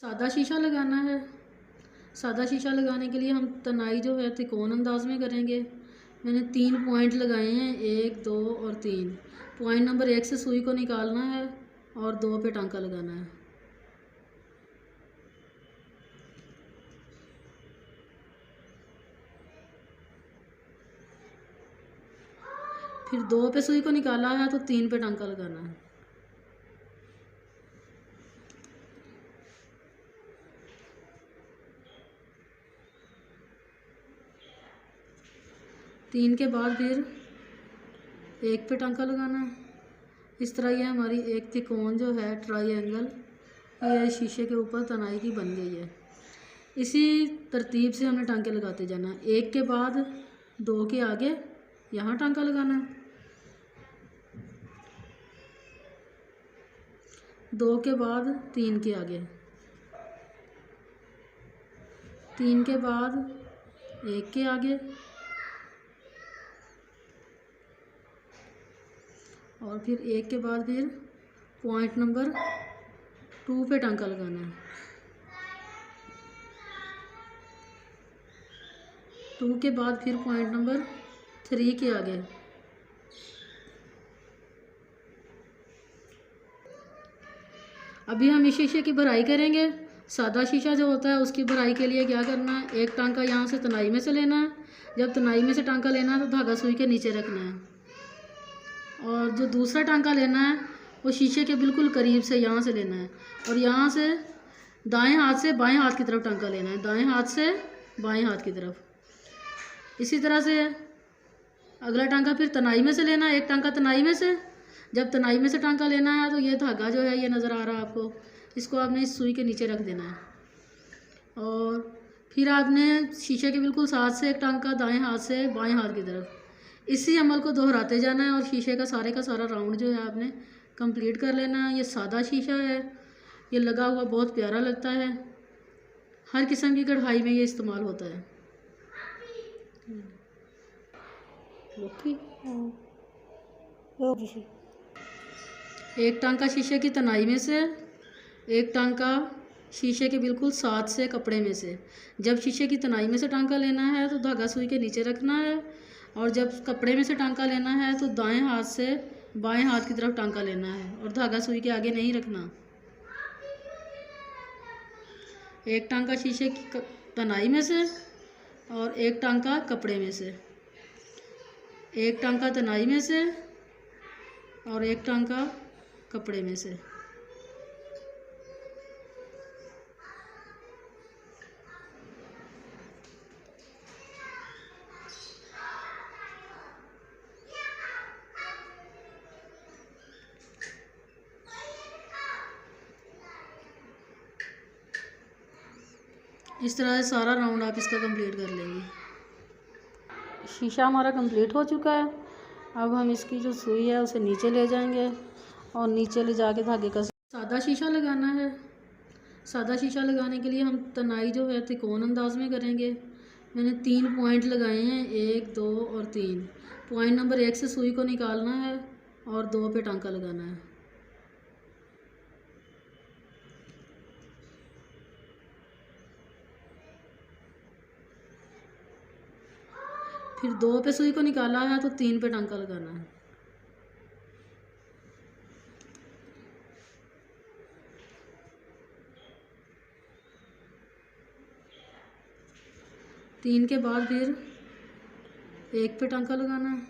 सादा शीशा लगाना है। सादा शीशा लगाने के लिए हम तनाई जो है त्रिकोण अंदाज में करेंगे। मैंने 3 पॉइंट लगाए हैं, 1 2 और 3। पॉइंट नंबर 1 से सुई को निकालना है और 2 पे टांका लगाना है। फिर 2 पे सुई को निकाला है तो 3 पे टांका लगाना है। तीन के बाद फिर 1 पे टांका लगाना है। इस तरह ये हमारी एक त्रिकोण जो है ट्रायंगल, ये शीशे के ऊपर तनाई की बन गई है। इसी तरतीब से हमने टांके लगाते जाना है। 1 के बाद 2 के आगे यहाँ टांका लगाना है। 2 के बाद 3 के आगे, 3 के बाद 1 के आगे और फिर 1 के बाद फिर पॉइंट नंबर 2 पे टांका लगाना है। 2 के बाद फिर पॉइंट नंबर 3 के आगे। अभी हम इस शीशे की भराई करेंगे। सादा शीशा जो होता है उसकी भराई के लिए क्या करना है, एक टांका यहाँ से तनाई में से लेना है। जब तनाई में से टांका लेना है तो धागा सुई के नीचे रखना है और जो दूसरा टांका लेना है वो शीशे के बिल्कुल करीब से यहाँ से लेना है और यहाँ से दाएं हाथ से बाएं हाथ की तरफ टांका लेना है, दाएं हाथ से बाएं हाथ की तरफ। इसी तरह से अगला टांका फिर तनाई में से लेना है, एक टांका तनाई में से। जब तनाई में से टांका लेना है तो ये धागा जो है ये नज़र आ रहा है आपको, इसको आपने इस सुई के नीचे रख देना है और फिर आपने शीशे के बिल्कुल साथ से एक टांका दाएं हाथ से बाएं हाथ की तरफ। इसी अमल को दोहराते जाना है और शीशे का सारा राउंड जो है आपने कंप्लीट कर लेना है। ये सादा शीशा है, ये लगा हुआ बहुत प्यारा लगता है। हर किस्म की कढ़ाई में ये इस्तेमाल होता है। एक टांका शीशे की तनाई में से, एक टांका शीशे के बिल्कुल साथ से कपड़े में से। जब शीशे की तनाई में से टांका लेना है तो धागा सुई के नीचे रखना है और जब कपड़े में से टांका लेना है तो दाएं हाथ से बाएं हाथ की तरफ टांका लेना है और धागा सुई के आगे नहीं रखना। एक टांका शीशे की तनाई में से और एक टांका कपड़े में से, एक टांका तनाई में से और एक टांका कपड़े में से। इस तरह से सारा राउंड आप इसका कंप्लीट कर लेंगे। शीशा हमारा कंप्लीट हो चुका है। अब हम इसकी जो सुई है उसे नीचे ले जाएंगे और नीचे ले जाके धागे का सादा शीशा लगाना है। सादा शीशा लगाने के लिए हम तनाई जो है त्रिकोण अंदाज में करेंगे। मैंने 3 पॉइंट लगाए हैं, 1 2 और 3। पॉइंट नंबर 1 से सुई को निकालना है और 2 पे टांका लगाना है। फिर 2 पे सुई को निकाला है तो 3 पे टांका लगाना है। तीन के बाद फिर 1 पे टांका लगाना है।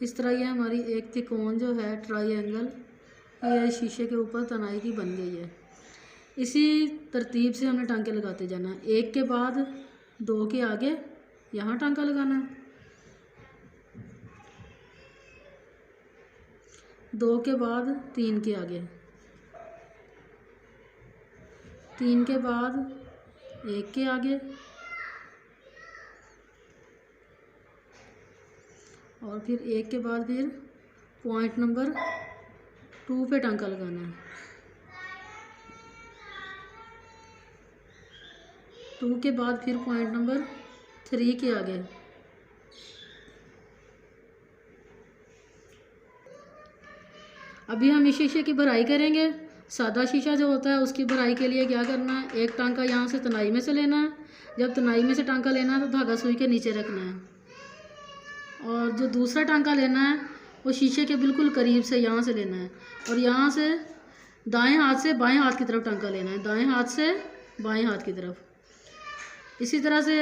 इस तरह ये हमारी एक त्रिकोण जो है ट्रायंगल, ये शीशे के ऊपर तनाई की बन गई है। इसी तरतीब से हमने टांके लगाते जाना है। 1 के बाद 2 के आगे यहाँ टांका लगाना है। 2 के बाद 3 के आगे, 3 के बाद 1 के आगे और फिर 1 के बाद फिर पॉइंट नंबर 2 पे टांका लगाना है। 2 के बाद फिर पॉइंट नंबर 3 के आगे। अभी हम इस शीशे की भराई करेंगे। सादा शीशा जो होता है उसकी भराई के लिए क्या करना है, एक टांका यहाँ से तनाई में से लेना है। जब तनाई में से टांका लेना है तो धागा सुई के नीचे रखना है। और जो दूसरा टांका लेना है वो शीशे के बिल्कुल करीब से यहाँ से लेना है, और यहाँ से दाएं हाथ से बाएं हाथ की तरफ टांका लेना है, दाएं हाथ से बाएं हाथ की तरफ। इसी तरह से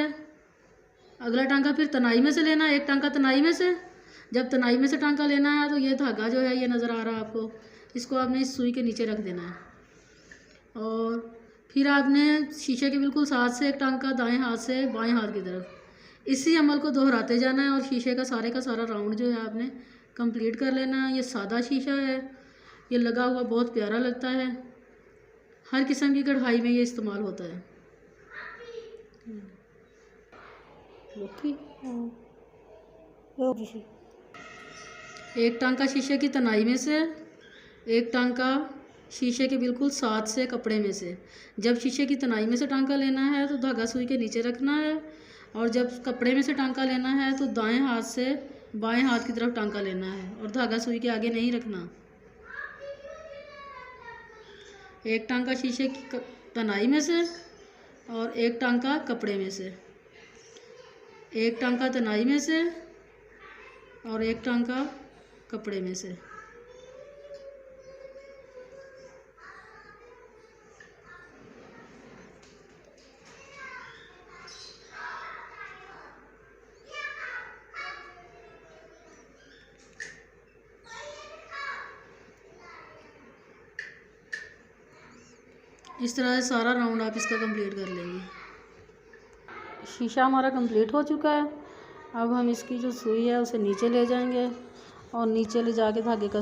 अगला टांका फिर तनाई में से लेना है, एक टांका तनाई में से। जब तनाई में से टांका लेना है तो ये धागा जो है ये नज़र आ रहा है आपको, इसको आपने इस सुई के नीचे रख देना है। और फिर आपने शीशे के बिल्कुल साथ से एक टांका दाएं हाथ से बाएं हाथ की तरफ। इसी अमल को दोहराते जाना है और शीशे का सारा राउंड जो है आपने कंप्लीट कर लेना है। ये सादा शीशा है, ये लगा हुआ बहुत प्यारा लगता है। हर किस्म की कढ़ाई में ये इस्तेमाल होता है। एक टांका शीशे की तनाई में से, एक टांका शीशे के बिल्कुल साथ से कपड़े में से। जब शीशे की तनाई में से टांका लेना है तो धागा सुई के नीचे रखना है, और जब कपड़े में से टांका लेना है तो दाएं हाथ से बाएं हाथ की तरफ टांका लेना है और धागा सुई के आगे नहीं रखना। एक टांका शीशे की तनाई में से और एक टांका कपड़े में से, एक टांका तनाई में से और एक टांका कपड़े में से। इस तरह से सारा राउंड आप इसका कंप्लीट कर लेंगे। शीशा हमारा कंप्लीट हो चुका है। अब हम इसकी जो सुई है उसे नीचे ले जाएंगे और नीचे ले जाके धागे का